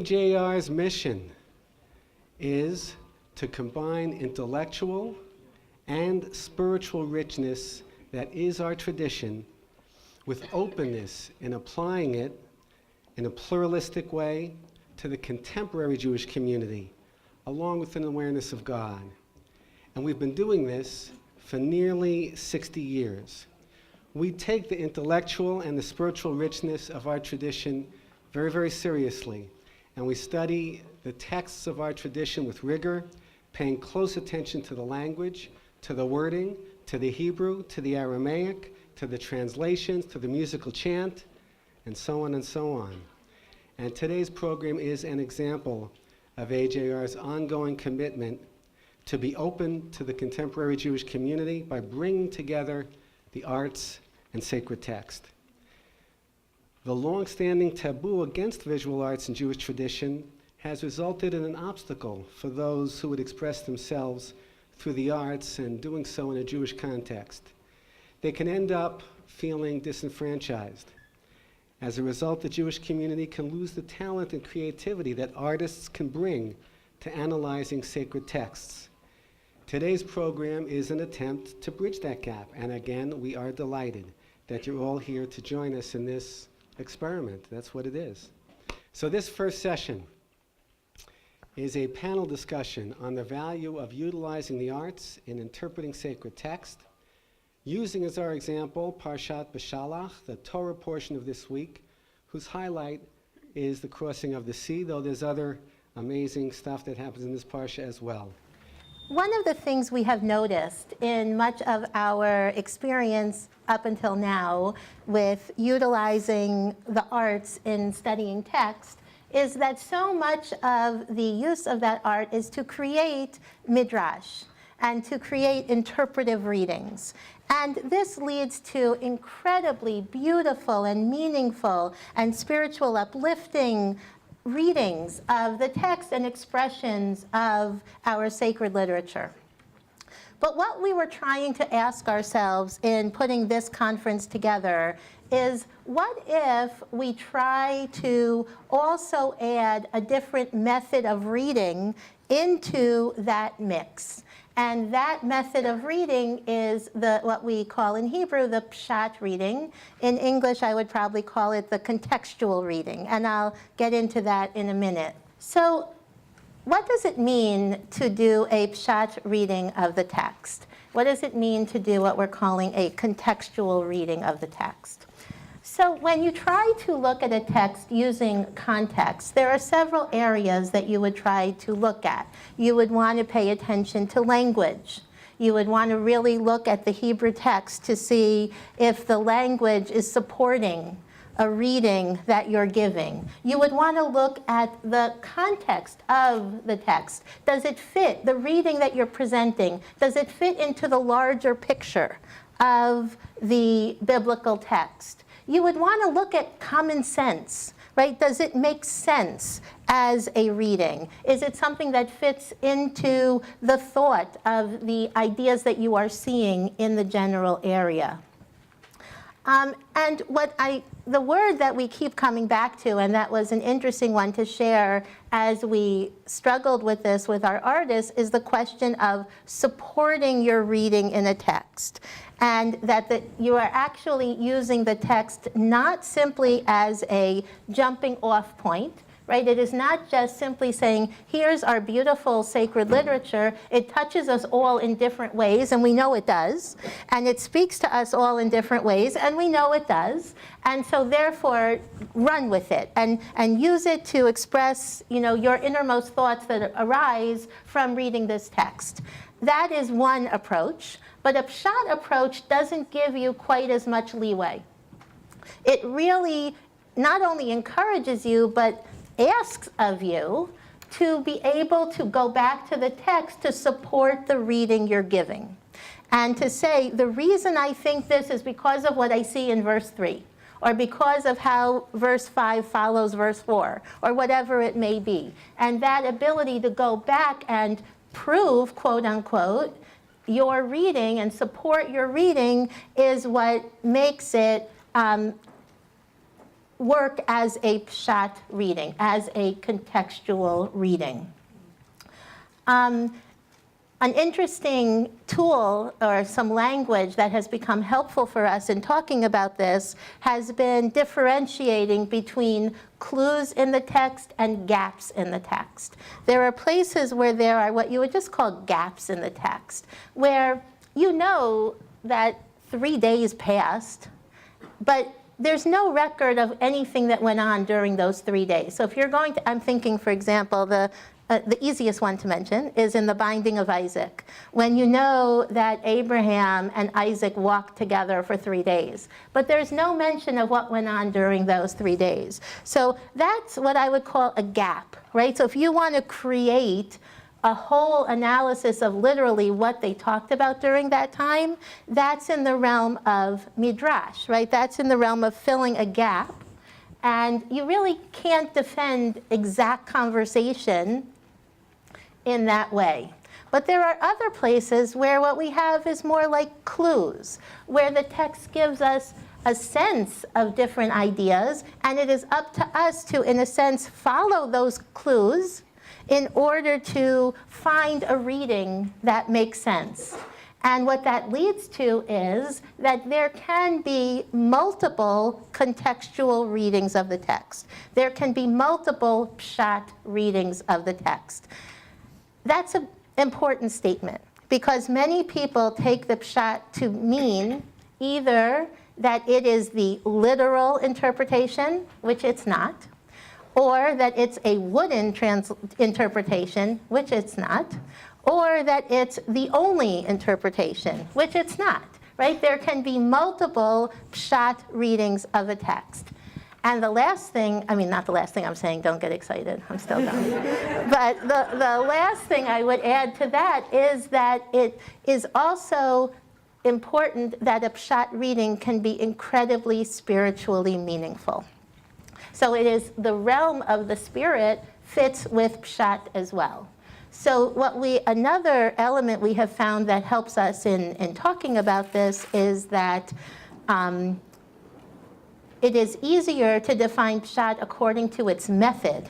AJR's mission is to combine intellectual and spiritual richness that is our tradition with openness in applying it in a pluralistic way to the contemporary Jewish community, along with an awareness of God. And we've been doing this for nearly 60 years. We take the intellectual and the spiritual richness of our tradition very, very seriously. And we study the texts of our tradition with rigor, paying close attention to the language, to the wording, to the Hebrew, to the Aramaic, to the translations, to the musical chant, and so on and so on. And today's program is an example of AJR's ongoing commitment to be open to the contemporary Jewish community by bringing together the arts and sacred text. The long-standing taboo against visual arts in Jewish tradition has resulted in an obstacle for those who would express themselves through the arts and doing so in a Jewish context. They can end up feeling disenfranchised. As a result, the Jewish community can lose the talent and creativity that artists can bring to analyzing sacred texts. Today's program is an attempt to bridge that gap, and again, we are delighted that you're all here to join us in this experiment. That's what it is. So this first session is a panel discussion on the value of utilizing the arts in interpreting sacred text, using as our example parshat Beshalach, the Torah portion of this week, whose highlight is the crossing of the sea, though there's other amazing stuff that happens in this parsha as well. One of the things we have noticed in much of our experience up until now with utilizing the arts in studying text is that so much of the use of that art is to create midrash and to create interpretive readings. And this leads to incredibly beautiful and meaningful and spiritual uplifting readings of the text and expressions of our sacred literature. But what we were trying to ask ourselves in putting this conference together is, what if we try to also add a different method of reading into that mix? And that method of reading is what we call in Hebrew the Peshat reading. In English, I would probably call it the contextual reading, and I'll get into that in a minute. So what does it mean to do a Peshat reading of the text? What does it mean to do what we're calling a contextual reading of the text? So when you try to look at a text using context, there are several areas that you would try to look at. You would want to pay attention to language. You would want to really look at the Hebrew text to see if the language is supporting a reading that you're giving. You would want to look at the context of the text. Does it fit the reading that you're presenting? Does it fit into the larger picture of the biblical text? You would want to look at common sense, right? Does it make sense as a reading? Is it something that fits into the thought of the ideas that you are seeing in the general area? And the word that we keep coming back to, and that was an interesting one to share as we struggled with this with our artists, is the question of supporting your reading in a text. And that you are actually using the text not simply as a jumping off point, right? It is not just simply saying, here's our beautiful sacred literature. It touches us all in different ways, and we know it does. And it speaks to us all in different ways, and we know it does. And so therefore, run with it and use it to express, your innermost thoughts that arise from reading this text. That is one approach, but a Peshat approach doesn't give you quite as much leeway. It really not only encourages you, but asks of you to be able to go back to the text to support the reading you're giving. And to say, the reason I think this is because of what I see in verse 3, or because of how verse 5 follows verse 4, or whatever it may be. And that ability to go back and prove, quote unquote, your reading and support your reading is what makes it work as a pshat reading, as a contextual reading. An interesting tool or some language that has become helpful for us in talking about this has been differentiating between clues in the text and gaps in the text. There are places where there are what you would just call gaps in the text, where you know that 3 days passed, but there's no record of anything that went on during those 3 days. So if you're going to, I'm thinking, for example, the easiest one to mention is in the binding of Isaac, when you know that Abraham and Isaac walked together for 3 days. But there's no mention of what went on during those 3 days. So that's what I would call a gap, right? So if you want to create a whole analysis of literally what they talked about during that time, that's in the realm of midrash, right? That's in the realm of filling a gap. And you really can't defend exact conversation in that way. But there are other places where what we have is more like clues, where the text gives us a sense of different ideas, and it is up to us to, in a sense, follow those clues in order to find a reading that makes sense. And what that leads to is that there can be multiple contextual readings of the text. There can be multiple pshat readings of the text. That's an important statement, because many people take the pshat to mean either that it is the literal interpretation, which it's not, or that it's a wooden interpretation, which it's not, or that it's the only interpretation, which it's not, right? There can be multiple pshat readings of a text. And the last thing, I mean, not the last thing I'm saying, don't get excited, I'm still done. But the last thing I would add to that is that it is also important that a pshat reading can be incredibly spiritually meaningful. So it is the realm of the spirit fits with pshat as well. So another element we have found that helps us in talking about this is that it is easier to define pshat according to its method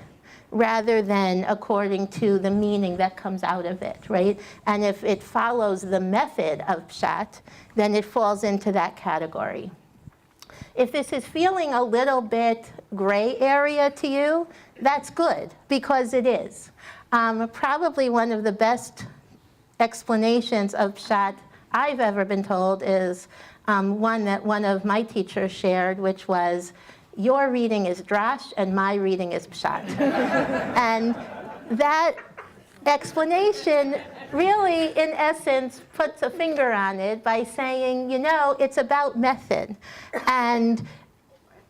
rather than according to the meaning that comes out of it, right? And if it follows the method of pshat, then it falls into that category. If this is feeling a little bit gray area to you, that's good, because it is. Probably one of the best explanations of pshat I've ever been told is one that one of my teachers shared, which was, your reading is drash and my reading is pshat. And that explanation really, in essence, puts a finger on it by saying, you know, it's about method. And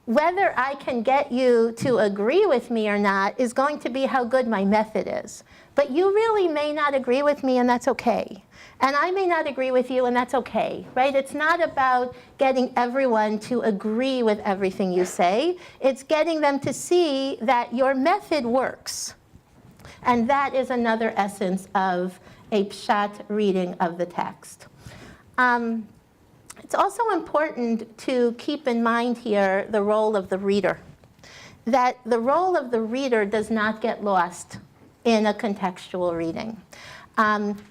whether I can get you to agree with me or not is going to be how good my method is. But you really may not agree with me, and that's okay. And I may not agree with you, and that's okay, right? It's not about getting everyone to agree with everything you say. It's getting them to see that your method works. And that is another essence of a pshat reading of the text. It's also important to keep in mind here the role of the reader. That the role of the reader does not get lost in a contextual reading.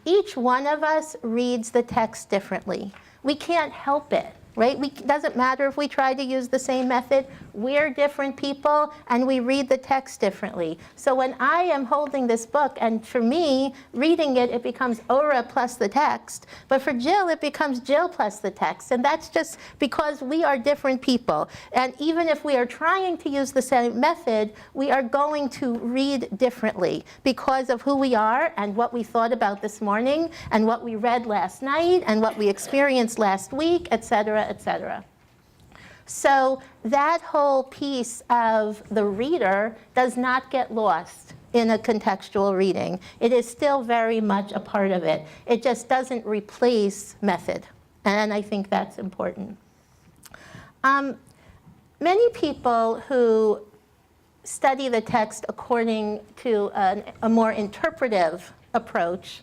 Each one of us reads the text differently. We can't help it, right? It doesn't matter if we try to use the same method. We're different people, and we read the text differently. So when I am holding this book, and for me, reading it, it becomes Ora plus the text. But for Jill, it becomes Jill plus the text. And that's just because we are different people. And even if we are trying to use the same method, we are going to read differently because of who we are and what we thought about this morning and what we read last night and what we experienced last week, et cetera, et cetera. So that whole piece of the reader does not get lost in a contextual reading. It is still very much a part of it. It just doesn't replace method. And I think that's important. Many people who study the text according to a more interpretive approach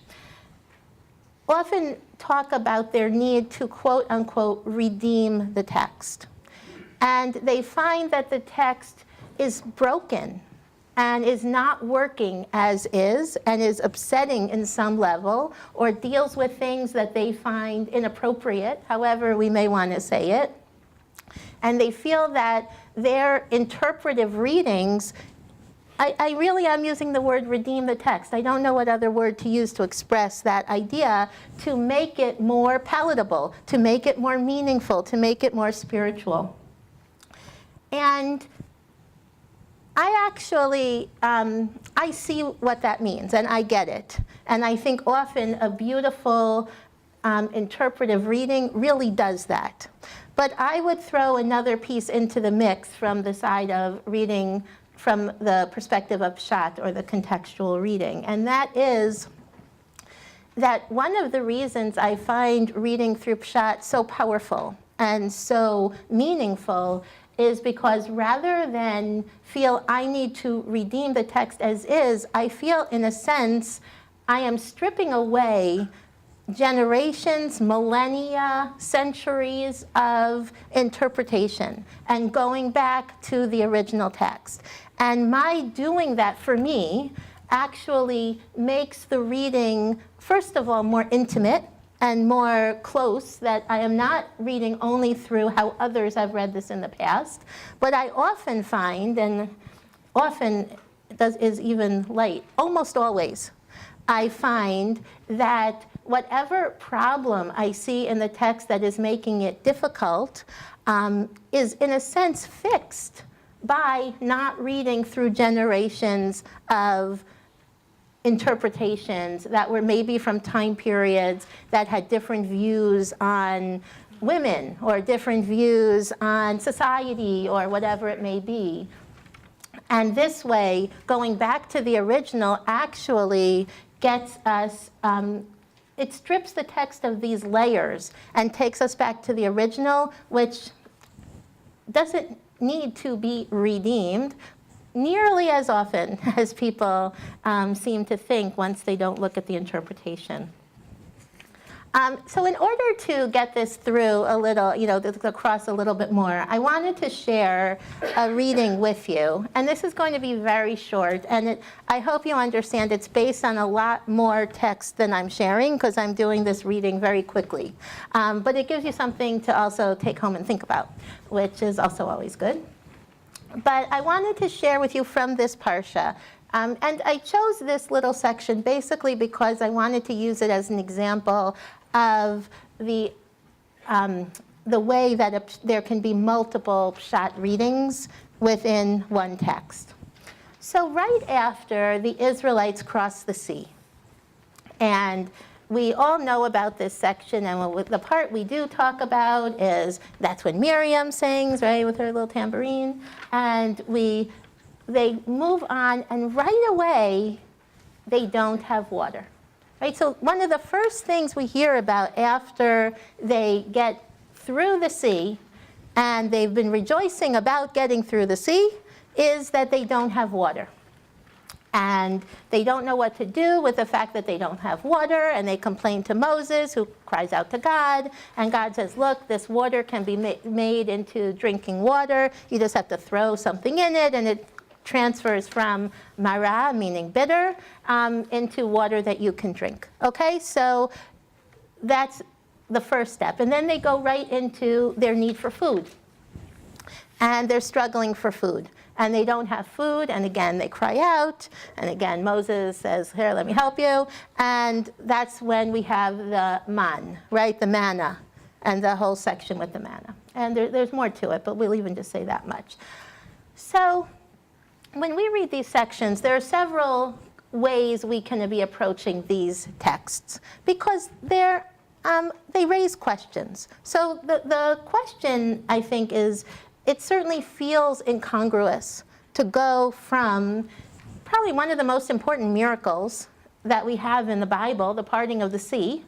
often talk about their need to, quote unquote, redeem the text. and they find that the text is broken and is not working as is and is upsetting in some level, or deals with things that they find inappropriate, however we may want to say it. And they feel that their interpretive readings, I really am using the word redeem the text. I don't know what other word to use to express that idea, to make it more palatable, to make it more meaningful, to make it more spiritual. And I actually, I see what that means, and I get it. And I think often a beautiful interpretive reading really does that. But I would throw another piece into the mix from the side of reading from the perspective of Peshat, or the contextual reading. And that is that one of the reasons I find reading through Peshat so powerful and so meaningful is because rather than feel I need to redeem the text as is, I feel in a sense I am stripping away generations, millennia, centuries of interpretation and going back to the original text. And my doing that, for me, actually makes the reading, first of all, more intimate and more close, that I am not reading only through how others have read this in the past, but I often find, and often is even light, almost always, I find that whatever problem I see in the text that is making it difficult is in a sense fixed by not reading through generations of interpretations that were maybe from time periods that had different views on women or different views on society or whatever it may be. And this way, going back to the original actually gets us, it strips the text of these layers and takes us back to the original, which doesn't need to be redeemed nearly as often as people seem to think once they don't look at the interpretation. So in order to get this through a little, across a little bit more, I wanted to share a reading with you. And this is going to be very short. And I hope you understand it's based on a lot more text than I'm sharing, because I'm doing this reading very quickly. But it gives you something to also take home and think about, which is also always good. But I wanted to share with you from this parsha. And I chose this little section basically because I wanted to use it as an example of the way that there can be multiple Peshat readings within one text. So right after the Israelites crossed the sea, and we all know about this section, and the part we do talk about is that's when Miriam sings, right, with her little tambourine, and they move on, and right away, they don't have water. Right? So one of the first things we hear about after they get through the sea, and they've been rejoicing about getting through the sea, is that they don't have water. And they don't know what to do with the fact that they don't have water, and they complain to Moses, who cries out to God, and God says, look, this water can be made into drinking water. You just have to throw something in it, and it transfers from mara, meaning bitter, into water that you can drink. Okay, so that's the first step. And then they go right into their need for food. And they're struggling for food. And they don't have food, and again, they cry out. And again, Moses says, here, let me help you. And that's when we have the man, right, the manna, and the whole section with the manna. And there's more to it, but we'll even just say that much. So when we read these sections, there are several ways we can be approaching these texts, because they raise questions. So the question, I think, is, it certainly feels incongruous to go from probably one of the most important miracles that we have in the Bible, the parting of the sea,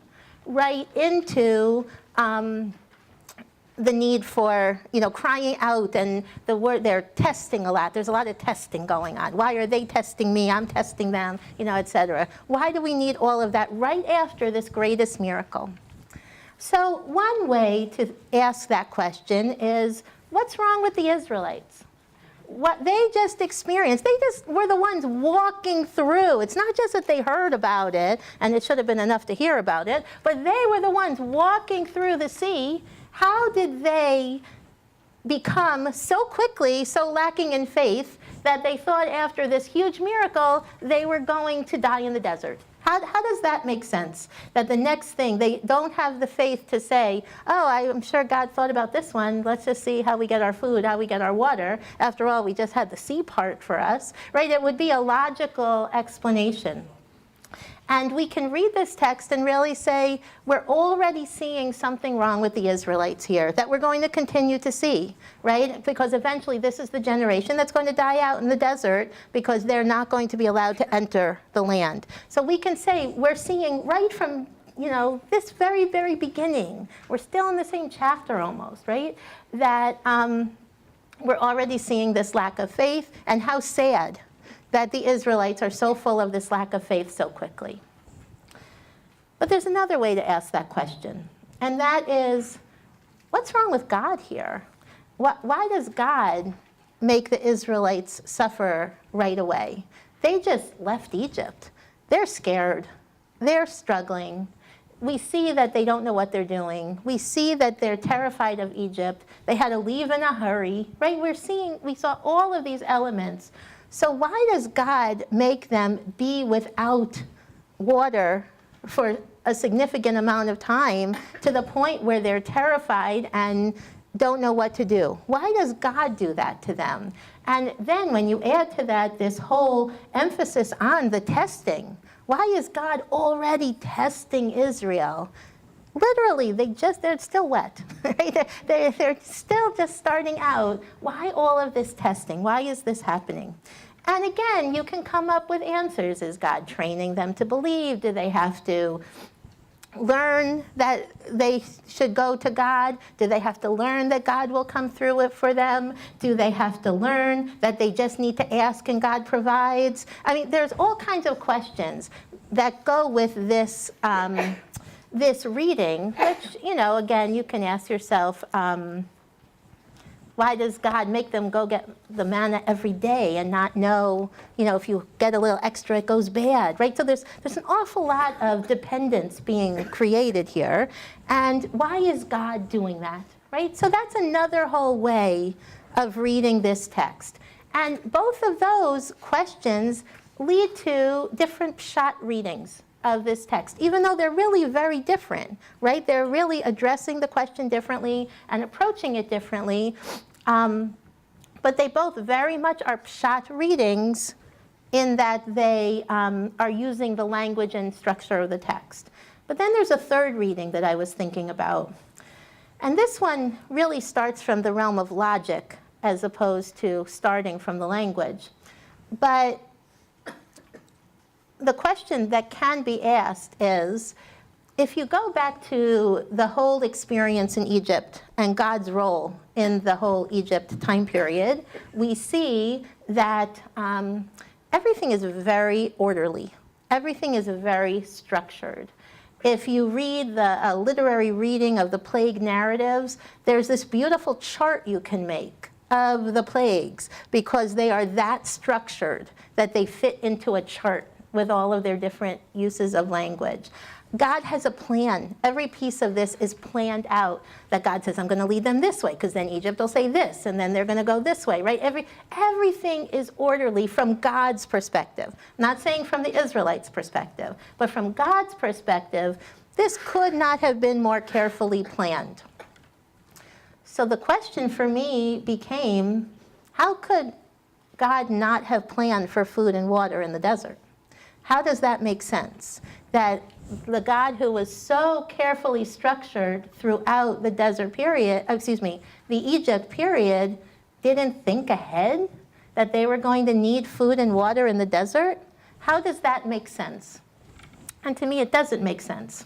right into the need for, crying out, and the word, they're testing a lot. There's a lot of testing going on. Why are they testing me? I'm testing them, et cetera. Why do we need all of that right after this greatest miracle? So one way to ask that question is, what's wrong with the Israelites? What they just experienced, they just were the ones walking through. It's not just that they heard about it, and it should have been enough to hear about it, but they were the ones walking through the sea. How did they become so quickly so lacking in faith that they thought after this huge miracle they were going to die in the desert? How does that make sense? That the next thing, they don't have the faith to say, oh, I'm sure God thought about this one. Let's just see how we get our food, how we get our water. After all, we just had the sea part for us, right? It would be a logical explanation. And we can read this text and really say, we're already seeing something wrong with the Israelites here that we're going to continue to see, right? Because eventually this is the generation that's going to die out in the desert because they're not going to be allowed to enter the land. So we can say we're seeing right from, this very, very beginning, we're still in the same chapter almost, right? That we're already seeing this lack of faith, and how sad that the Israelites are so full of this lack of faith so quickly. But there's another way to ask that question, and that is, what's wrong with God here? Why does God make the Israelites suffer right away? They just left Egypt. They're scared. They're struggling. We see that they don't know what they're doing. We see that they're terrified of Egypt. They had to leave in a hurry, right? We saw all of these elements. So why does God make them be without water for a significant amount of time to the point where they're terrified and don't know what to do? Why does God do that to them? And then when you add to that this whole emphasis on the testing, why is God already testing Israel? Literally, they're still wet, right? They're still just starting out. Why all of this testing? Why is this happening? And again, you can come up with answers. Is God training them to believe? Do they have to learn that they should go to God? Do they have to learn that God will come through it for them? Do they have to learn that they just need to ask and God provides? I mean, there's all kinds of questions that go with this this reading, which, again, you can ask yourself, why does God make them go get the manna every day and not know, if you get a little extra, it goes bad, right? So there's an awful lot of dependence being created here. And why is God doing that, right? So that's another whole way of reading this text. And both of those questions lead to different pshat readings of this text, even though they're really very different, right? They're really addressing the question differently and approaching it differently, but they both very much are pshat readings in that they are using the language and structure of the text. But then there's a third reading that I was thinking about, and this one really starts from the realm of logic as opposed to starting from the language. But the question that can be asked is, if you go back to the whole experience in Egypt and God's role in the whole Egypt time period, we see that everything is very orderly. Everything is very structured. If you read the literary reading of the plague narratives, there's this beautiful chart you can make of the plagues because they are that structured that they fit into a chart with all of their different uses of language. God has a plan. Every piece of this is planned out, that God says, I'm going to lead them this way, because then Egypt will say this, and then they're going to go this way, right? Everything is orderly from God's perspective. I'm not saying from the Israelites' perspective, but from God's perspective, this could not have been more carefully planned. So the question for me became, how could God not have planned for food and water in the desert? How does that make sense? That the God who was so carefully structured throughout the desert period, the Egypt period, didn't think ahead that they were going to need food and water in the desert? How does that make sense? And to me, it doesn't make sense.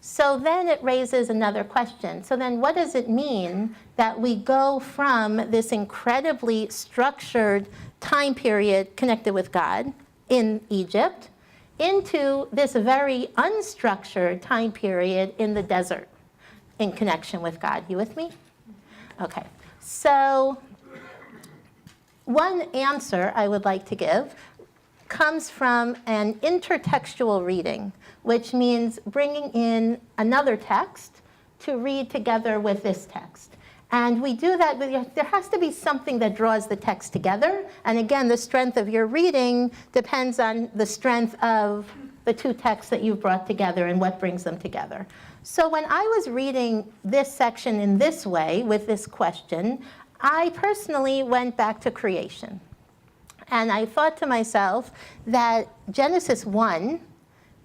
So then it raises another question. So then what does it mean that we go from this incredibly structured time period connected with God in Egypt into this very unstructured time period in the desert in connection with God? You with me? Okay. So one answer I would like to give comes from an intertextual reading, which means bringing in another text to read together with this text. And we do that, there has to be something that draws the text together. And again, the strength of your reading depends on the strength of the two texts that you've brought together and what brings them together. So when I was reading this section in this way, with this question, I personally went back to creation. And I thought to myself that Genesis 1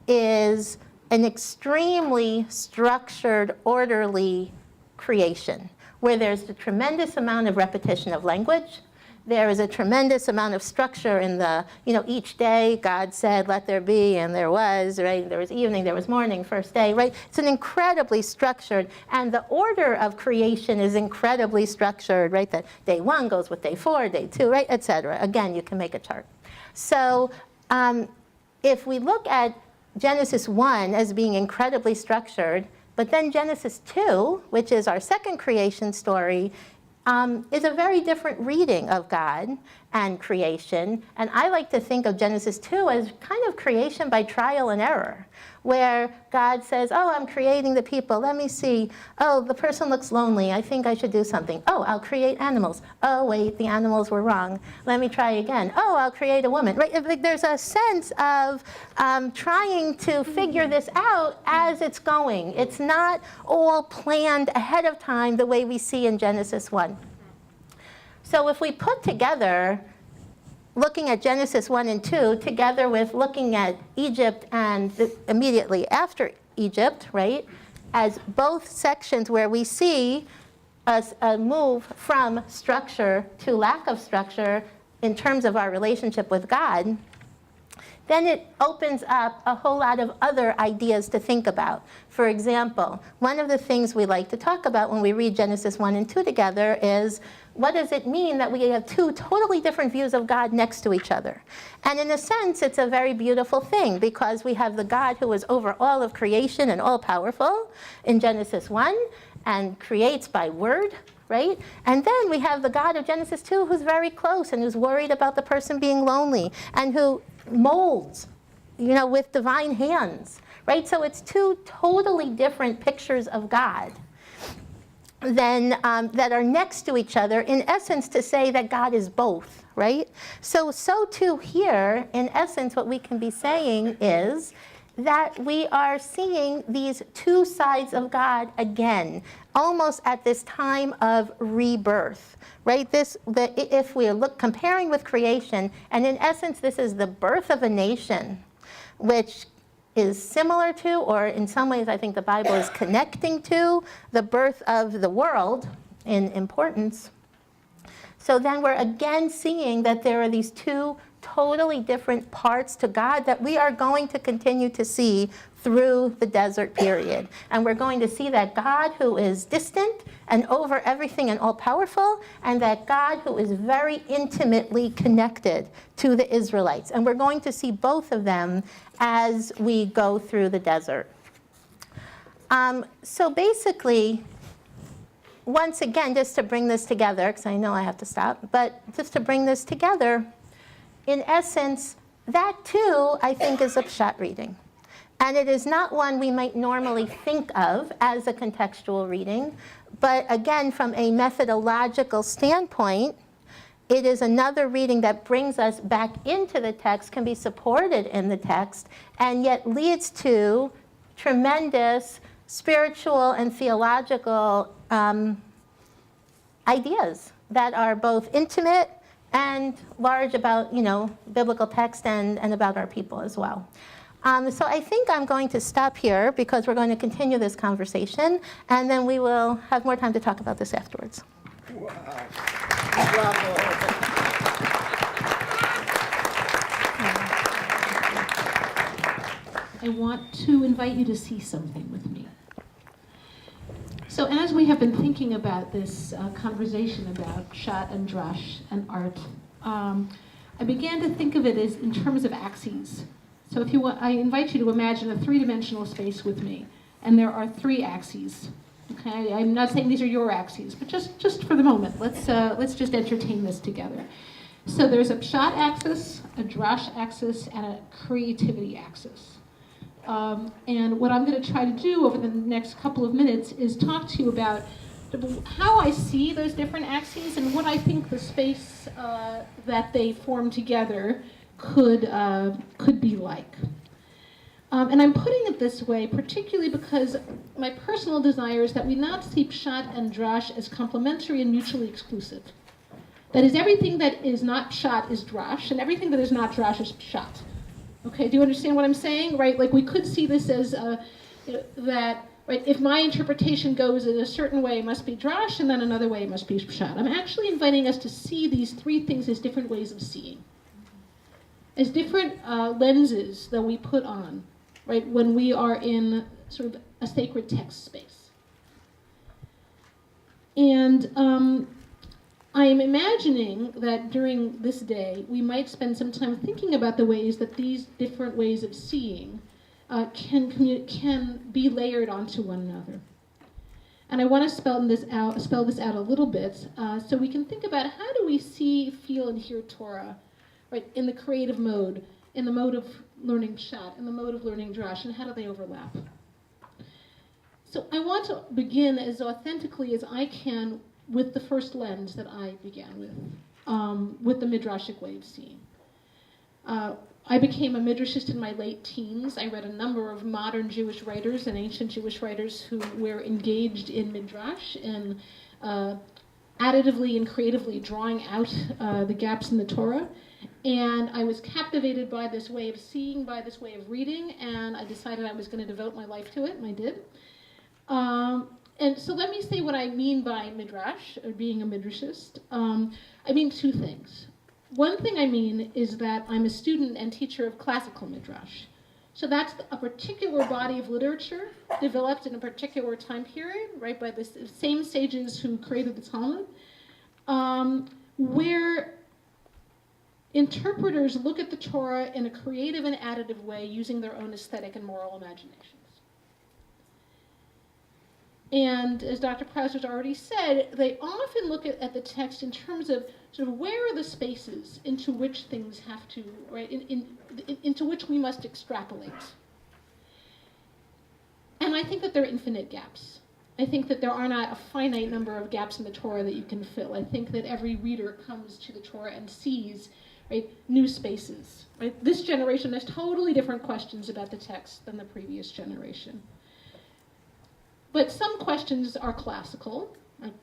is an extremely structured, orderly creation, where there's a tremendous amount of repetition of language. There is a tremendous amount of structure in the, each day God said, let there be, and there was, right? There was evening, there was morning, first day, right? It's an incredibly structured, and the order of creation is incredibly structured, right? That day 1 goes with day 4, day 2, right, et cetera. Again, you can make a chart. So if we look at Genesis 1 as being incredibly structured, but then Genesis 2, which is our second creation story, is a very different reading of God and creation. And I like to think of Genesis 2 as kind of creation by trial and error, where God says, oh, I'm creating the people. Let me see. Oh, the person looks lonely. I think I should do something. Oh, I'll create animals. Oh, wait, the animals were wrong. Let me try again. Oh, I'll create a woman. Right? There's a sense of trying to figure this out as it's going. It's not all planned ahead of time the way we see in Genesis 1. So if we put together looking at Genesis 1 and 2 together with looking at Egypt and immediately after Egypt, right, as both sections where we see a move from structure to lack of structure in terms of our relationship with God, then it opens up a whole lot of other ideas to think about. For example, one of the things we like to talk about when we read Genesis 1 and 2 together is, what does it mean that we have two totally different views of God next to each other? And in a sense, it's a very beautiful thing, because we have the God who is over all of creation and all-powerful in Genesis 1 and creates by word, right? And then we have the God of Genesis 2 who's very close and who's worried about the person being lonely and who molds, with divine hands, right? So it's two totally different pictures of God that are next to each other, in essence, to say that God is both, right? So too here, in essence, what we can be saying is that we are seeing these two sides of God again, almost at this time of rebirth, right? If we are comparing with creation, and in essence, this is the birth of a nation, which is similar to, or in some ways I think the Bible is connecting to, the birth of the world in importance. So then we're again seeing that there are these two totally different parts to God that we are going to continue to see through the desert period. And we're going to see that God who is distant and over everything and all-powerful, and that God who is very intimately connected to the Israelites. And we're going to see both of them as we go through the desert. So basically, once again, just to bring this together, because I know I have to stop, but just to bring this together, in essence, that too, I think, is a Peshat reading. And it is not one we might normally think of as a contextual reading, but again, from a methodological standpoint, it is another reading that brings us back into the text, can be supported in the text, and yet leads to tremendous spiritual and theological ideas that are both intimate and large about, biblical text and about our people as well. So I think I'm going to stop here because we're going to continue this conversation, and then we will have more time to talk about this afterwards. Wow. Bravo. I want to invite you to see something with me. So as we have been thinking about this conversation about Peshat and D'rash and art, I began to think of it as in terms of axes. So if you want, I invite you to imagine a three-dimensional space with me, and there are three axes. Okay, I'm not saying these are your axes, but just for the moment, let's just entertain this together. So there's a pshat axis, a drash axis, and a creativity axis. And what I'm going to try to do over the next couple of minutes is talk to you about how I see those different axes and what I think the space that they form together could be like. And I'm putting it this way particularly because my personal desire is that we not see pshat and drash as complementary and mutually exclusive. That is, everything that is not pshat is drash, and everything that is not drash is pshat. Okay, do you understand what I'm saying? Right, like we could see this as that. Right, if my interpretation goes in a certain way, it must be drash, and then another way, it must be pshat. I'm actually inviting us to see these three things as different ways of seeing, as different lenses that we put on, right, when we are in sort of a sacred text space. And I am imagining that during this day, we might spend some time thinking about the ways that these different ways of seeing can be layered onto one another. And I want to spell this out a little bit so we can think about how do we see, feel, and hear Torah, right, in the creative mode, in the mode of learning pshat, in the mode of learning drash, and how do they overlap? So I want to begin as authentically as I can with the first lens that I began with the midrashic way of seeing. I became a midrashist in my late teens. I read a number of modern Jewish writers and ancient Jewish writers who were engaged in midrash and additively and creatively drawing out the gaps in the Torah. And I was captivated by this way of seeing, by this way of reading, and I decided I was going to devote my life to it, and I did. And so let me say what I mean by midrash, or being a midrashist. I mean two things. One thing I mean is that I'm a student and teacher of classical midrash. So that's a particular body of literature developed in a particular time period, right, by the same sages who created the Talmud, where interpreters look at the Torah in a creative and additive way using their own aesthetic and moral imaginations. And as Dr. Krauss has already said, they often look at the text in terms of sort of where are the spaces into which things have to, right, into which we must extrapolate. And I think that there are infinite gaps. I think that there are not a finite number of gaps in the Torah that you can fill. I think that every reader comes to the Torah and sees, right, new spaces. Right? This generation has totally different questions about the text than the previous generation. But some questions are classical. Right?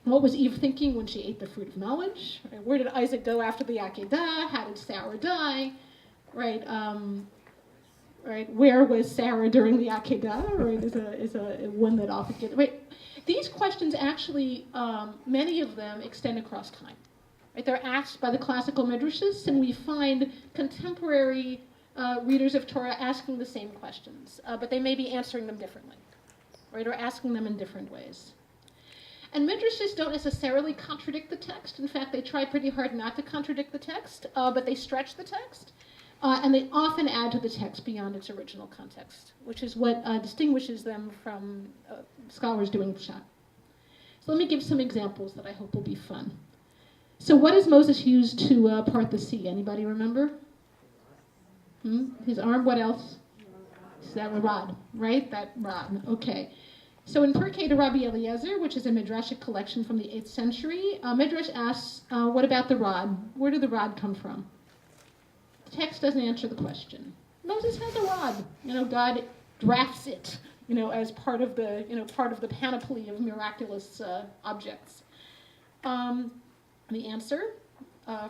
What was Eve thinking when she ate the fruit of knowledge? Right? Where did Isaac go after the Akedah? How did Sarah die? Right? Right? Where was Sarah during the Akedah? Right? Is a one that often gets. Right? These questions actually, many of them extend across time. Right? They're asked by the classical midrashists, and we find contemporary readers of Torah asking the same questions, but they may be answering them differently. Right, or asking them in different ways. And midrashists don't necessarily contradict the text. In fact, they try pretty hard not to contradict the text, but they stretch the text, and they often add to the text beyond its original context, which is what distinguishes them from scholars doing pshat. So let me give some examples that I hope will be fun. So what does Moses use to part the sea? Anybody remember? His arm, what else? Is that a rod, right? That rod, okay. So in Peshat D'rash, which is a midrashic collection from the 8th century, midrash asks, what about the rod? Where did the rod come from? The text doesn't answer the question. Moses has a rod. God drafts it, as part of the panoply of miraculous objects. The answer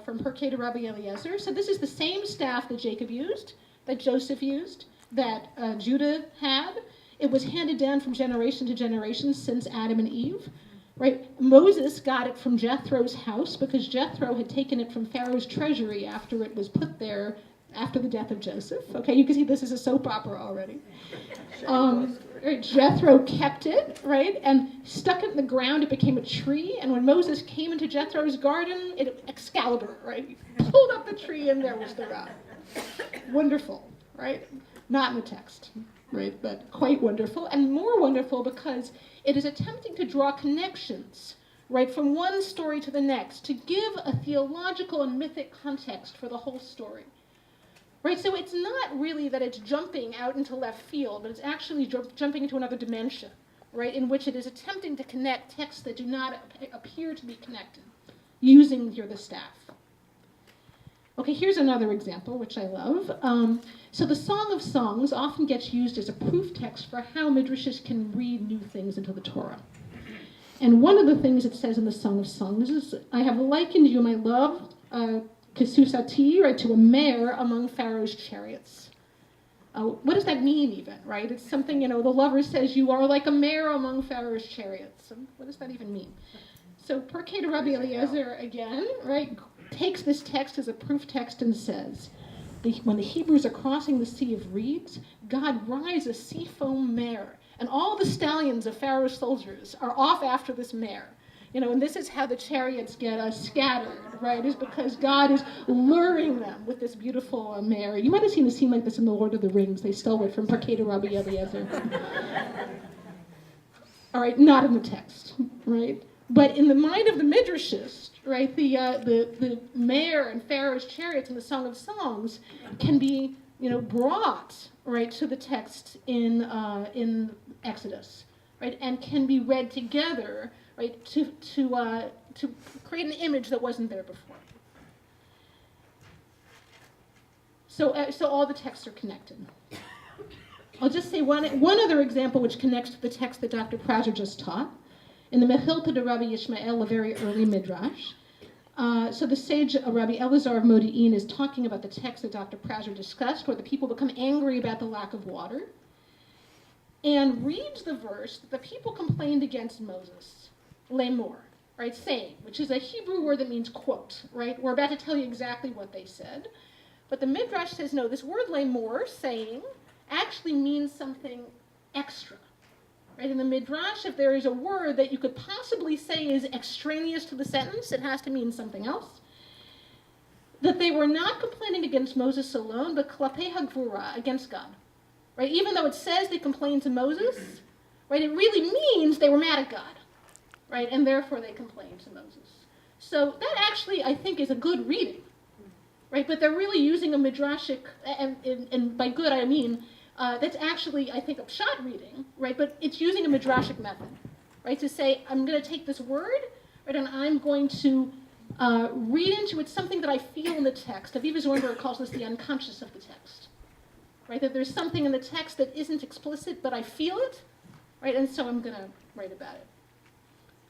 from Peshat D'rash. So this is the same staff that Jacob used, that Joseph used, that Judah had. It was handed down from generation to generation since Adam and Eve. Right? Moses got it from Jethro's house because Jethro had taken it from Pharaoh's treasury after it was put there after the death of Joseph. Okay, you can see this is a soap opera already. Jethro kept it, right, and stuck it in the ground. It became a tree, and when Moses came into Jethro's garden, Excalibur, right, he pulled up the tree, and there was the rod. Wonderful, right? Not in the text. right? But quite wonderful, and more wonderful because it is attempting to draw connections, right, from one story to the next, to give a theological and mythic context for the whole story. Right, so it's not really that it's jumping out into left field, but it's actually jumping into another dimension, right, in which it is attempting to connect texts that do not appear to be connected, using here the staff. Okay, here's another example, which I love. So the Song of Songs often gets used as a proof text for how midrashes can read new things into the Torah. And one of the things it says in the Song of Songs is, I have likened you, my love, Kesusati, right, to a mare among Pharaoh's chariots. What does that mean even, right? It's something, the lover says, you are like a mare among Pharaoh's chariots. So what does that even mean? So Peshat Rabbi Eliezer, again, right, takes this text as a proof text and says, when the Hebrews are crossing the Sea of Reeds, God rides a seafoam mare, and all the stallions of Pharaoh's soldiers are off after this mare. And this is how the chariots get scattered, right, is because God is luring them with this beautiful mare. You might have seen a scene like this in The Lord of the Rings. They stole it from Peshat Rabbi Eliezer. All right, not in the text, right? But in the mind of the midrashist, right, the mare and Pharaoh's chariots in the Song of Songs can be, brought, right, to the text in Exodus, right, and can be read together, right, to create an image that wasn't there before. So all the texts are connected. I'll just say one other example which connects to the text that Dr. Prauser just taught. In the Mechilta de Rabbi Yishmael, a very early midrash. So the sage Rabbi Elazar of Modi'in is talking about the text that Dr. Prauser discussed, where the people become angry about the lack of water, and reads the verse that the people complained against Moses, lemor, right, saying, which is a Hebrew word that means quote, right? We're about to tell you exactly what they said. But the midrash says, no, this word lemor, saying, actually means something extra. Right, in the midrash, if there is a word that you could possibly say is extraneous to the sentence, it has to mean something else. That they were not complaining against Moses alone, but klapei hagvura, against God. Right, even though it says they complained to Moses, right, it really means they were mad at God. Right, and therefore they complained to Moses. So that actually, I think, is a good reading. Right, but they're really using a midrashic, and by good I mean, that's actually, I think, a pshat reading, right? But it's using a midrashic method, right? To say, I'm going to take this word, right, and I'm going to read into it something that I feel in the text. Aviva Zornberg calls this the unconscious of the text, right? That there's something in the text that isn't explicit, but I feel it, right? And so I'm going to write about it.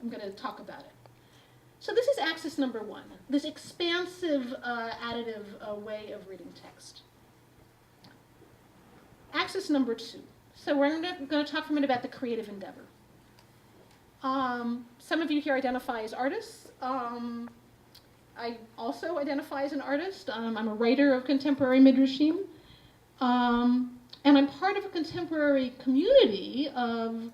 I'm going to talk about it. So this is axis number one, this expansive, additive way of reading text. Axis number two. So we're going to talk for a minute about the creative endeavor. Some of you here identify as artists. I also identify as an artist. I'm a writer of contemporary midrashim. And I'm part of a contemporary community of,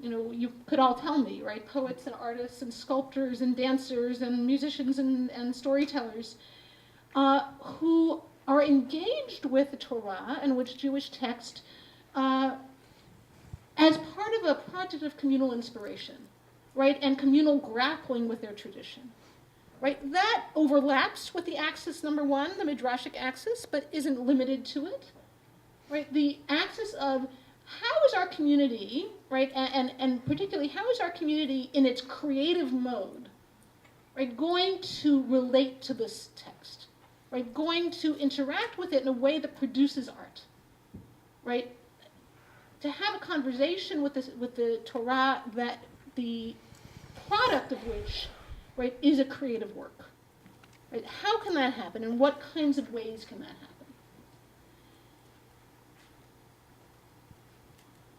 you could all tell me, right? Poets and artists and sculptors and dancers and musicians and storytellers who are engaged with the Torah and with Jewish text as part of a project of communal inspiration, right? And communal grappling with their tradition, right? That overlaps with the axis number one, the midrashic axis, but isn't limited to it, right? The axis of how is our community, right? And particularly how is our community in its creative mode, right? Going to relate to this text. Right, going to interact with it in a way that produces art, right? To have a conversation with the Torah that the product of which, right, is a creative work. Right? How can that happen, and what kinds of ways can that happen?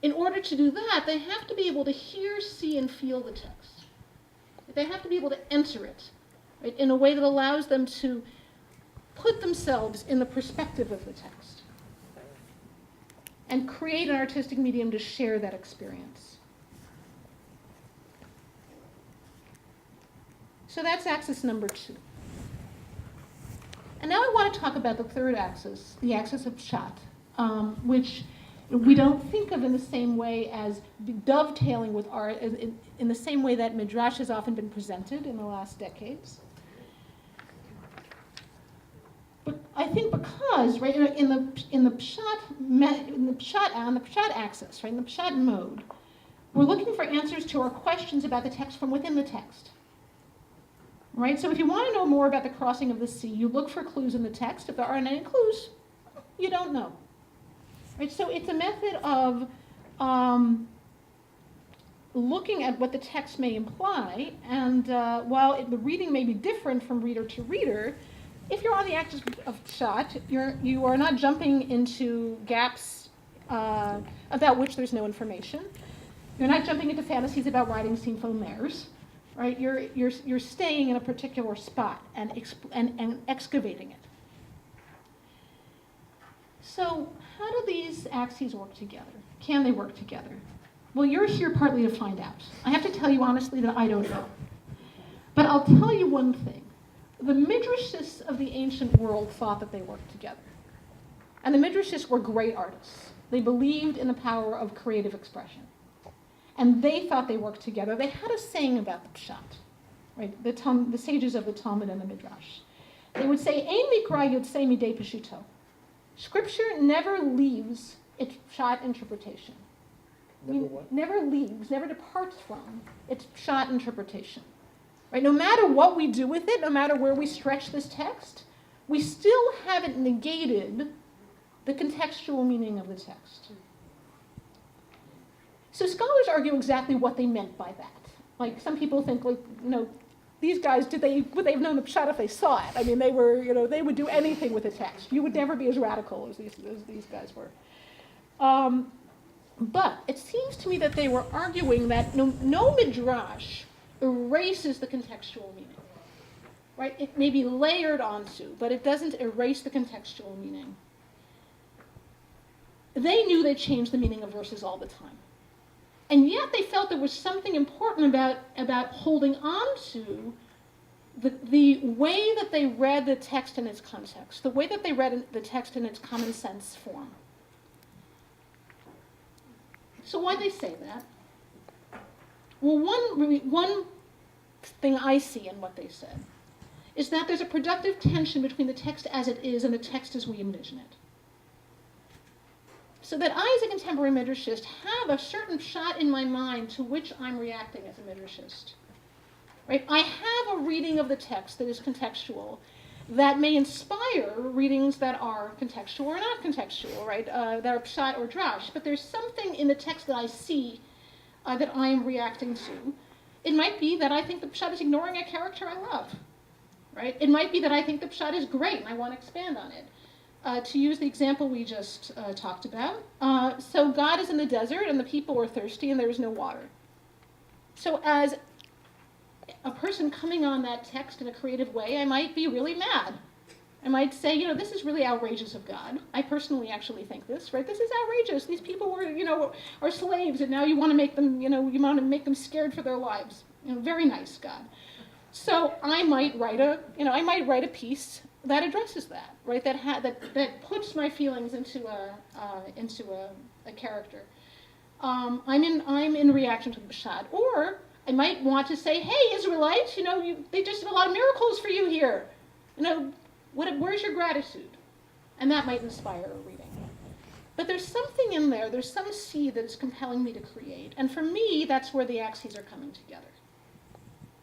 In order to do that, they have to be able to hear, see, and feel the text. They have to be able to enter it, right, in a way that allows them to put themselves in the perspective of the text and create an artistic medium to share that experience. So that's axis number two. And now I want to talk about the third axis, the axis of pshat, which We don't think of in the same way as dovetailing with art, in the same way that midrash has often been presented in the last decades. But I think because, right, in the pshat axis, right, in the pshat mode, we're looking for answers to our questions about the text from within the text. Right? So if you want to know more about the crossing of the sea, you look for clues in the text. If there aren't any clues, you don't know. Right? So it's a method of looking at what the text may imply, and while the reading may be different from reader to reader, if you're on the axis of pshat, you are not jumping into gaps about which there's no information. You're not jumping into fantasies about riding sinful mares, right? You're staying in a particular spot and excavating it. So how do these axes work together? Can they work together? Well, you're here partly to find out. I have to tell you honestly that I don't know. But I'll tell you one thing. The midrashists of the ancient world thought that they worked together. And the midrashists were great artists. They believed in the power of creative expression. And they thought they worked together. They had a saying about the pshat, right? The sages of the Talmud and the midrash. They would say, "Ein mikra yotzei midei peshuto." Scripture never leaves its pshat interpretation. Never leaves, never departs from its pshat interpretation. Right? No matter what we do with it, no matter where we stretch this text, we still haven't negated the contextual meaning of the text. So scholars argue exactly what they meant by that. Like some people think, like, these guys, would they have known the pshat if they saw it? I mean, they would do anything with the text. You would never be as radical as these guys were. But it seems to me that they were arguing that no midrash erases the contextual meaning. Right? It may be layered onto, but it doesn't erase the contextual meaning. They knew they changed the meaning of verses all the time. And yet they felt there was something important about holding on to the way that they read the text in its context, the way that they read the text in its common sense form. So why they say that? Well, one thing I see in what they said is that there's a productive tension between the text as it is and the text as we envision it. So that I, as a contemporary midrashist, have a certain pshat in my mind to which I'm reacting as a midrashist. Right? I have a reading of the text that is contextual, that may inspire readings that are contextual or not contextual, right? That are pshat or drash. But there's something in the text that I see that I am reacting to. It might be that I think the pshat is ignoring a character I love, right? It might be that I think the pshat is great and I want to expand on it. To use the example we just talked about, so God is in the desert and the people were thirsty and there was no water. So as a person coming on that text in a creative way, I might be really mad. I might say, this is really outrageous of God. I personally actually think this, right? This is outrageous. These people were, are slaves, and now you want to make them, you want to make them scared for their lives. Very nice, God. So I might write a piece that addresses that, right? That puts my feelings into a character. I'm in reaction to the pshat, or I might want to say, hey, Israelites, they just did a lot of miracles for you here. Where's your gratitude? And that might inspire a reading. But there's something in there, there's some seed that is compelling me to create. And for me, that's where the axes are coming together.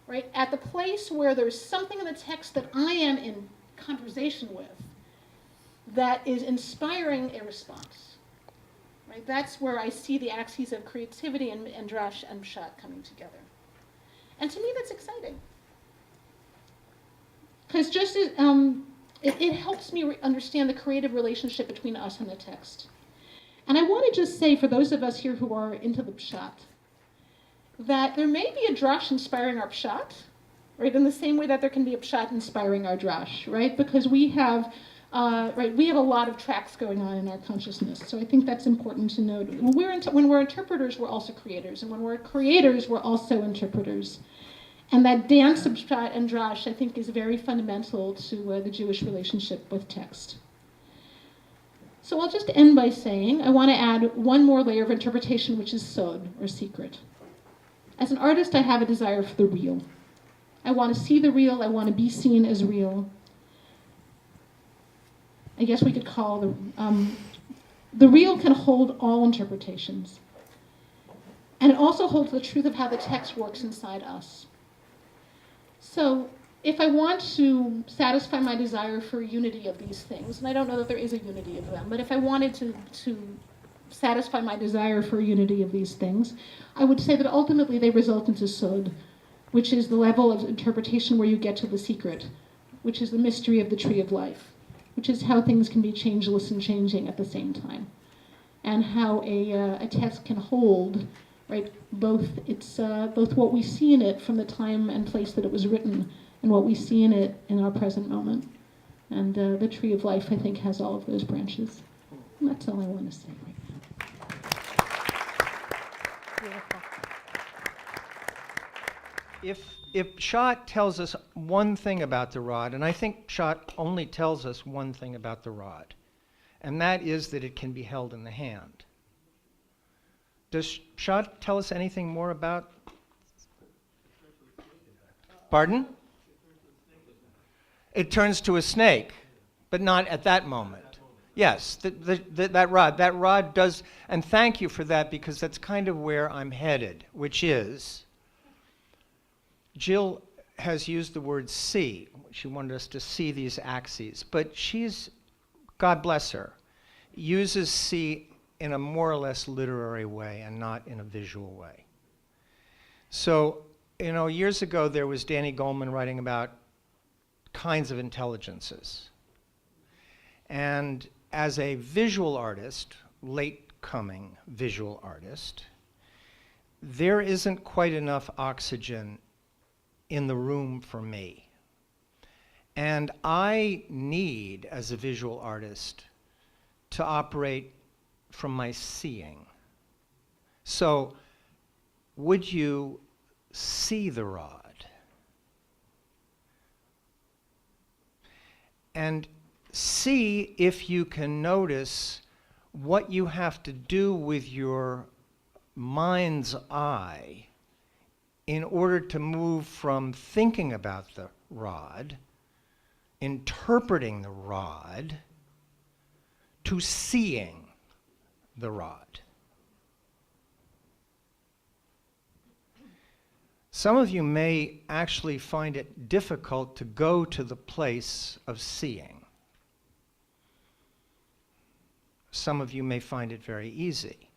Right? At the place where there's something in the text that I am in conversation with that is inspiring a response. Right? That's where I see the axes of creativity and drash and pshat coming together. And to me, that's exciting. Because just as, it helps me understand the creative relationship between us and the text. And I want to just say, for those of us here who are into the pshat, that there may be a drash inspiring our pshat, right? In the same way that there can be a pshat inspiring our drash, right? Because we have a lot of tracks going on in our consciousness. So I think that's important to note. When we're interpreters, we're also creators. And when we're creators, we're also interpreters. And that dance of pshat and drash, I think, is very fundamental to the Jewish relationship with text. So I'll just end by saying I want to add one more layer of interpretation, which is sod, or secret. As an artist, I have a desire for the real. I want to see the real. I want to be seen as real. I guess we could call the real can hold all interpretations. And it also holds the truth of how the text works inside us. So if I want to satisfy my desire for unity of these things, and I don't know that there is a unity of them, but if I wanted to satisfy my desire for unity of these things, I would say that ultimately they result into sod, which is the level of interpretation where you get to the secret, which is the mystery of the tree of life, which is how things can be changeless and changing at the same time, and how a text can hold, right, both what we see in it from the time and place that it was written, and what we see in it in our present moment. And the tree of life, I think, has all of those branches. And that's all I want to say right now. Beautiful. If Peshat tells us one thing about the rod, and I think Peshat only tells us one thing about the rod, and that is that it can be held in the hand. Does Peshat tell us anything more about? Pardon? It turns to a snake, but not at that moment. Yes, that rod does, and thank you for that, because that's kind of where I'm headed, which is, Jill has used the word see. She wanted us to see these axes, but she's, God bless her, uses see in a more or less literary way and not in a visual way. So, years ago there was Danny Goleman writing about kinds of intelligences. And as a visual artist, late-coming visual artist, there isn't quite enough oxygen in the room for me. And I need, as a visual artist, to operate from my seeing. So, would you see the rod? And see if you can notice what you have to do with your mind's eye in order to move from thinking about the rod, interpreting the rod, to seeing the rod. Some of you may actually find it difficult to go to the place of seeing. Some of you may find it very easy.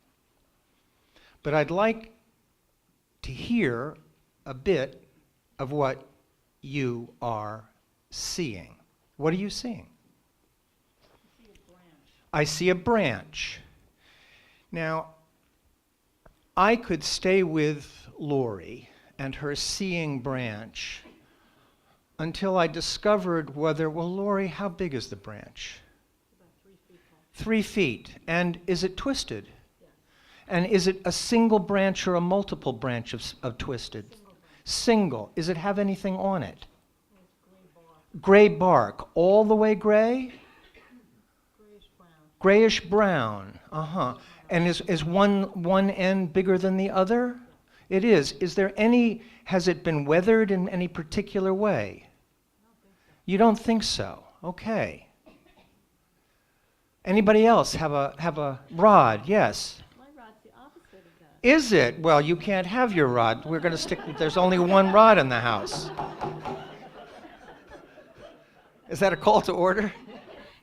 But I'd like to hear a bit of what you are seeing. What are you seeing? I see a branch. Now, I could stay with Lori and her seeing branch until I discovered whether, well, Lori, how big is the branch? About 3 feet tall. 3 feet. And is it twisted? Yes. And is it a single branch or a multiple branch of twisted? Single. Does it have anything on it? It's Gray bark. All the way gray? grayish brown. Grayish brown. Uh-huh. And is one end bigger than the other? It is. Has it been weathered in any particular way? You don't think so? Okay. Anybody else have a rod? Yes. My rod's the opposite of that. Is it? Well, you can't have your rod. We're going to stick with, there's only one rod in the house. Is that a call to order?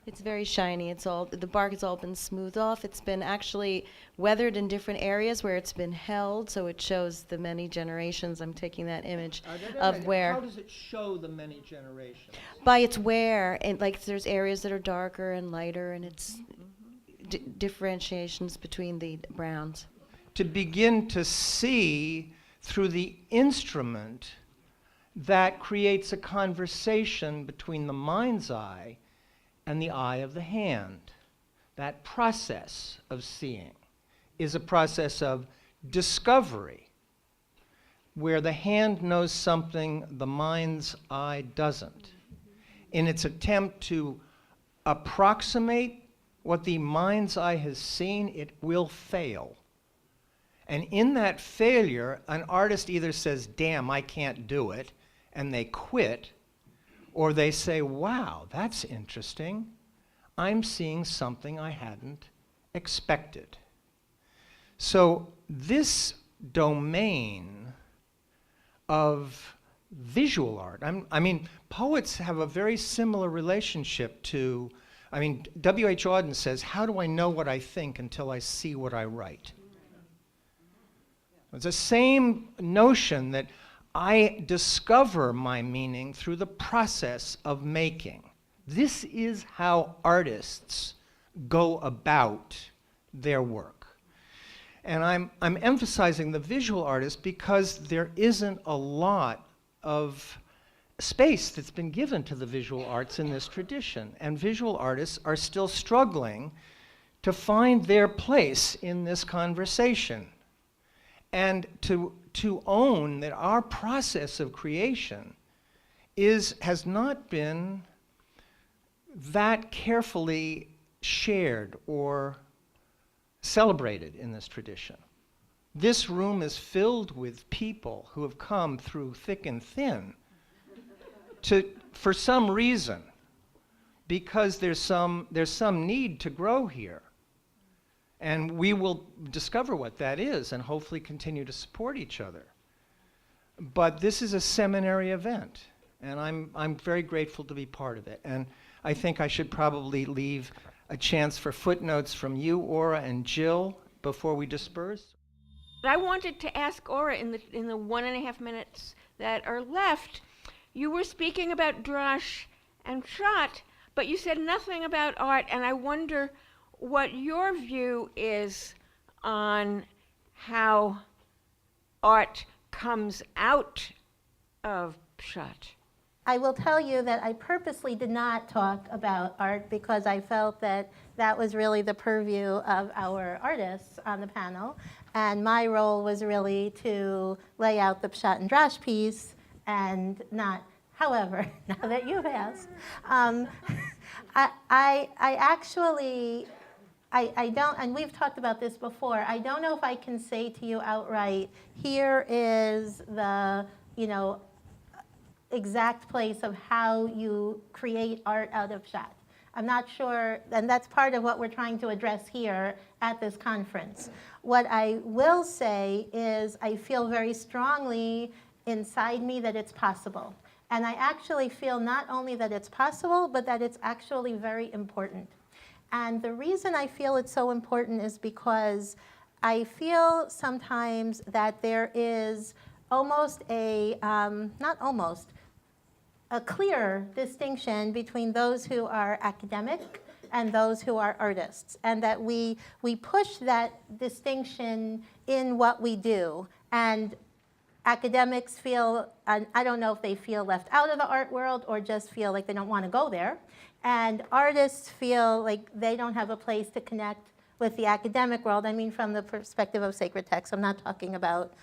It's very shiny. The bark has all been smoothed off. It's been actually weathered in different areas where it's been held, so it shows the many generations. I'm taking that image of where. How does it show the many generations? By its wear, and like there's areas that are darker and lighter, and it's differentiations between the browns. To begin to see through the instrument, that creates a conversation between the mind's eye and the eye of the hand. That process of seeing is a process of discovery, where the hand knows something the mind's eye doesn't, in its attempt to approximate what the mind's eye has seen, it will fail. And in that failure, an artist either says, damn, I can't do it, and they quit, or they say, wow, that's interesting. I'm seeing something I hadn't expected. So this domain of visual art, I mean, poets have a very similar relationship to, W.H. Auden says, how do I know what I think until I see what I write? It's the same notion that I discover my meaning through the process of making. This is how artists go about their work. And I'm emphasizing the visual artist because there isn't a lot of space that's been given to the visual arts in this tradition. And visual artists are still struggling to find their place in this conversation. And to own that our process of creation has not been that carefully shared or celebrated in this tradition. This room is filled with people who have come through thick and thin for some reason, because there's some need to grow here. And we will discover what that is and hopefully continue to support each other. But this is a seminary event, and I'm very grateful to be part of it. And I think I should probably leave a chance for footnotes from you, Aura, and Jill before we disperse. I wanted to ask Aura in the 1.5 minutes that are left. You were speaking about drash and shot, but you said nothing about art, and I wonder what your view is on how art comes out of Peshat. I will tell you that I purposely did not talk about art because I felt that that was really the purview of our artists on the panel. And my role was really to lay out the Peshat D'rash piece and not, however, now that you've asked, I don't, and we've talked about this before, I don't know if I can say to you outright, here is the, exact place of how you create art out of Peshat. I'm not sure, and that's part of what we're trying to address here at this conference. What I will say is I feel very strongly inside me that it's possible. And I actually feel not only that it's possible, but that it's actually very important. And the reason I feel it's so important is because I feel sometimes that there is almost a clear distinction between those who are academic and those who are artists, and that we push that distinction in what we do. And academics feel, I don't know if they feel left out of the art world or just feel like they don't want to go there. And artists feel like they don't have a place to connect with the academic world. I mean, from the perspective of sacred texts. I'm not talking about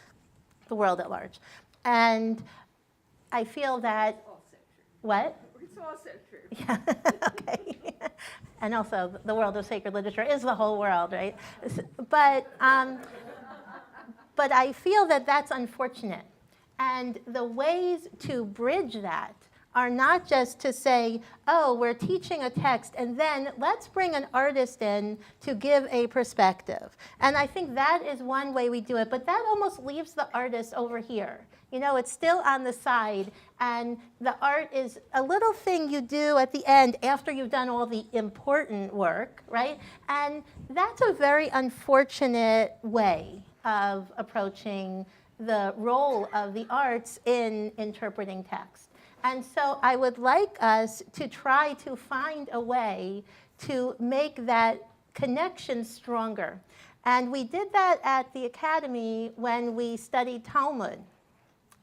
the world at large. And I feel that, what? It's also true. Yeah, okay. And also, the world of sacred literature is the whole world, right? But I feel that that's unfortunate. And the ways to bridge that are not just to say, oh, we're teaching a text, and then let's bring an artist in to give a perspective. And I think that is one way we do it, but that almost leaves the artist over here. It's still on the side, and the art is a little thing you do at the end after you've done all the important work, right? And that's a very unfortunate way of approaching the role of the arts in interpreting text. And so I would like us to try to find a way to make that connection stronger. And we did that at the academy when we studied Talmud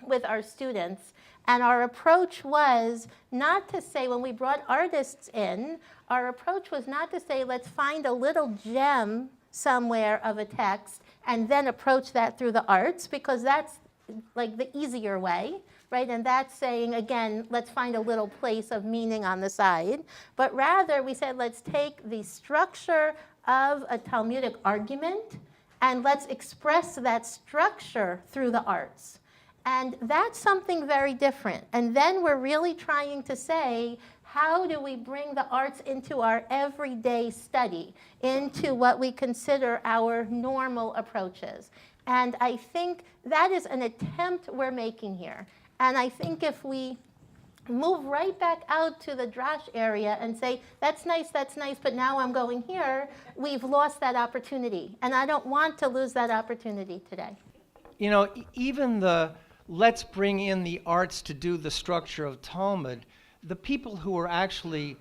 with our students. And our approach was not to say, when we brought artists in, our approach was not to say, let's find a little gem somewhere of a text and then approach that through the arts, because that's like the easier way. right? And that's saying, again, let's find a little place of meaning on the side. But rather, we said, let's take the structure of a Talmudic argument and let's express that structure through the arts. And that's something very different. And then we're really trying to say, how do we bring the arts into our everyday study, into what we consider our normal approaches? And I think that is an attempt we're making here. And I think if we move right back out to the drash area and say, that's nice, but now I'm going here, we've lost that opportunity. And I don't want to lose that opportunity today. You know, even the let's bring in the arts to do the structure of Talmud, the people who are actually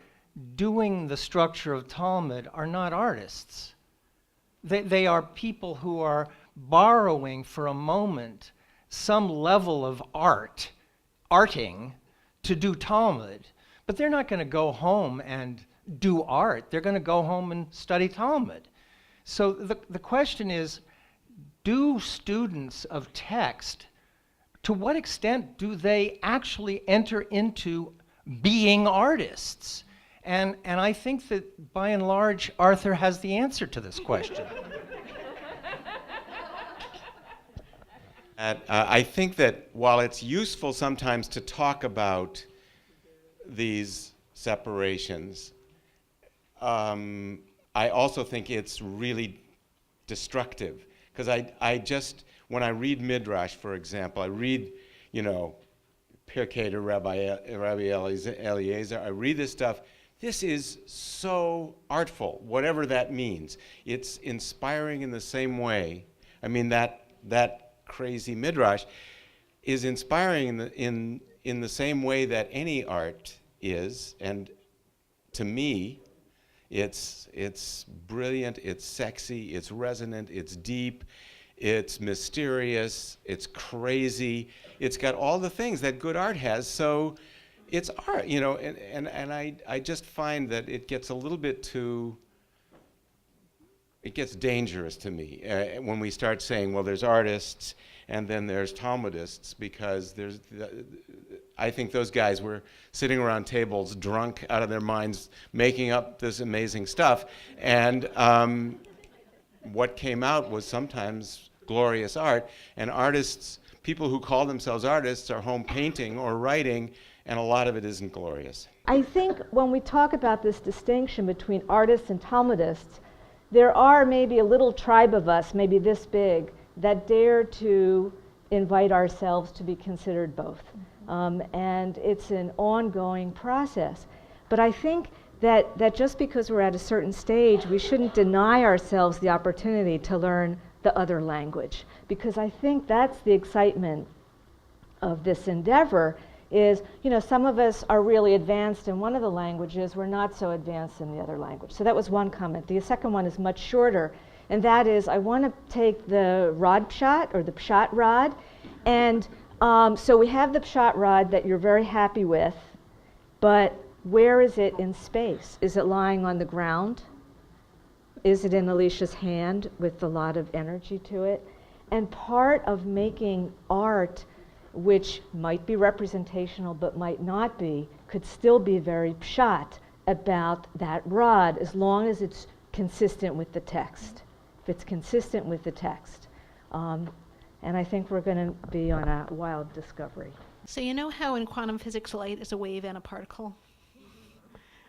doing the structure of Talmud are not artists. They are people who are borrowing for a moment some level of arting, to do Talmud. But they're not going to go home and do art. They're going to go home and study Talmud. So the question is, do students of text, to what extent do they actually enter into being artists? And I think that by and large, Arthur has the answer to this question. I think that while it's useful sometimes to talk about these separations, I also think it's really destructive. Because I just, when I read midrash, for example, I read, Pirkei to Rabbi Eliezer, I read this stuff. This is so artful, whatever that means. It's inspiring in the same way. I mean, that crazy midrash is inspiring in the same way that any art is, and to me, it's brilliant, it's sexy, it's resonant, it's deep, it's mysterious, it's crazy, it's got all the things that good art has. So it's art, and I just find that it gets a little bit too. It gets dangerous to me when we start saying, well, there's artists and then there's Talmudists, because I think those guys were sitting around tables drunk out of their minds making up this amazing stuff. And what came out was sometimes glorious art. And artists, people who call themselves artists, are home painting or writing, and a lot of it isn't glorious. I think when we talk about this distinction between artists and Talmudists, there are maybe a little tribe of us, maybe this big, that dare to invite ourselves to be considered both. And it's an ongoing process. But I think that just because we're at a certain stage, we shouldn't deny ourselves the opportunity to learn the other language. Because I think that's the excitement of this endeavor is, some of us are really advanced in one of the languages, we're not so advanced in the other language. So that was one comment. The second one is much shorter, and that is, I want to take the rod pshat, or the pshat rod, and so we have the pshat rod that you're very happy with, but where is it in space? Is it lying on the ground? Is it in Alicia's hand with a lot of energy to it? And part of making art, which might be representational but might not be, could still be very pshat about that rod, as long as it's consistent with the text. If it's consistent with the text. And I think we're going to be on a wild discovery. So you know how in quantum physics light is a wave and a particle?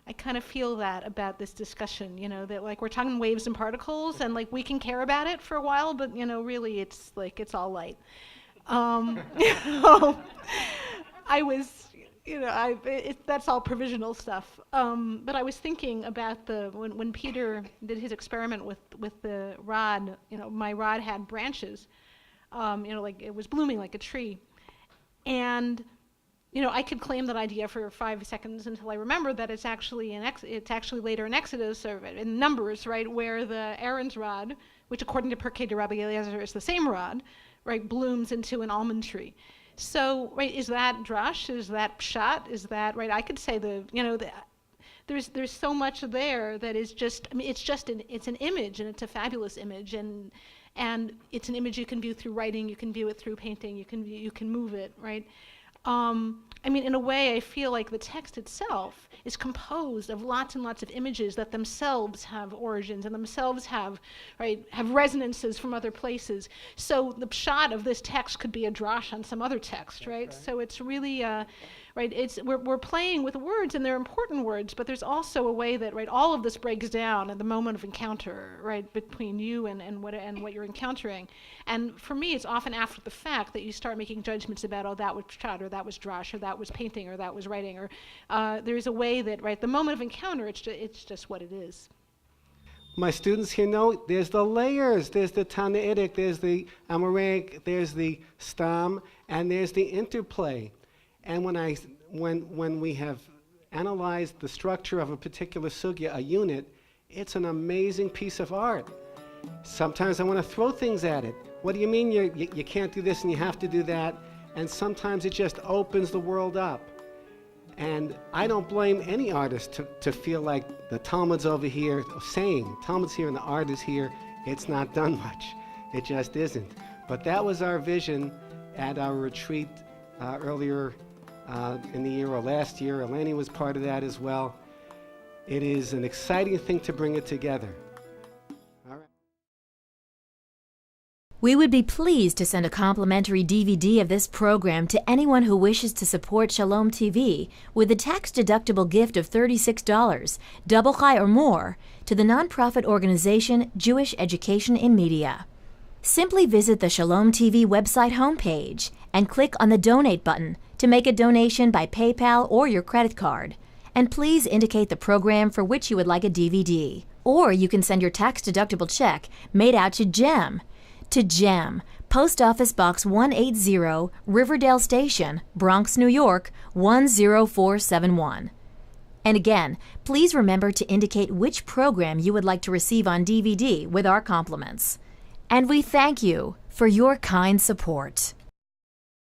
I kind of feel that about this discussion, that like we're talking waves and particles, and like we can care about it for a while, but really it's like it's all light. I was, that's all provisional stuff. But I was thinking about when Peter did his experiment with the rod. My rod had branches. Like it was blooming like a tree, and I could claim that idea for 5 seconds until I remembered that it's actually later in Exodus or in Numbers, right, where the Aaron's rod, which according to Pirkei to Rabbi Eliezer is the same rod, right, blooms into an almond tree. So, right, is that drash? Is that pshat? Is that, right, I could say there's so much there that is just, it's an image, and it's a fabulous image, and it's an image you can view through writing, you can view it through painting, you can move it, right? I mean, in a way, I feel like the text itself is composed of lots and lots of images that themselves have origins and themselves have resonances from other places. So the pshat of this text could be a drash on some other text, right? So it's really, we're playing with words, and they're important words, but there's also a way that, all of this breaks down at the moment of encounter, between you and what you're encountering. And for me, it's often after the fact that you start making judgments about, oh, that was pshat, or that was drash, or that was painting, or that was writing, or there's a way that, the moment of encounter, it's just what it is. My students here know there's the layers. There's the Tanaitic, there's the Amoraic, there's the Stam, and there's the interplay. And when we have analyzed the structure of a particular sugya, a unit, it's an amazing piece of art. Sometimes I want to throw things at it. What do you mean you can't do this and you have to do that? And sometimes it just opens the world up. And I don't blame any artist to feel like the Talmud's over here saying, Talmud's here and the art is here. It's not done much. It just isn't. But that was our vision at our retreat earlier in the year, or last year. Eleni was part of that as well. It is an exciting thing to bring it together. All right. We would be pleased to send a complimentary DVD of this program to anyone who wishes to support Shalom TV with a tax-deductible gift of $36, double chai or more, to the nonprofit organization Jewish Education in Media. Simply visit the Shalom TV website homepage and click on the Donate button to make a donation by PayPal or your credit card. And please indicate the program for which you would like a DVD. Or you can send your tax-deductible check made out to GEM. To GEM, Post Office Box 180, Riverdale Station, Bronx, New York, 10471. And again, please remember to indicate which program you would like to receive on DVD with our compliments. And we thank you for your kind support.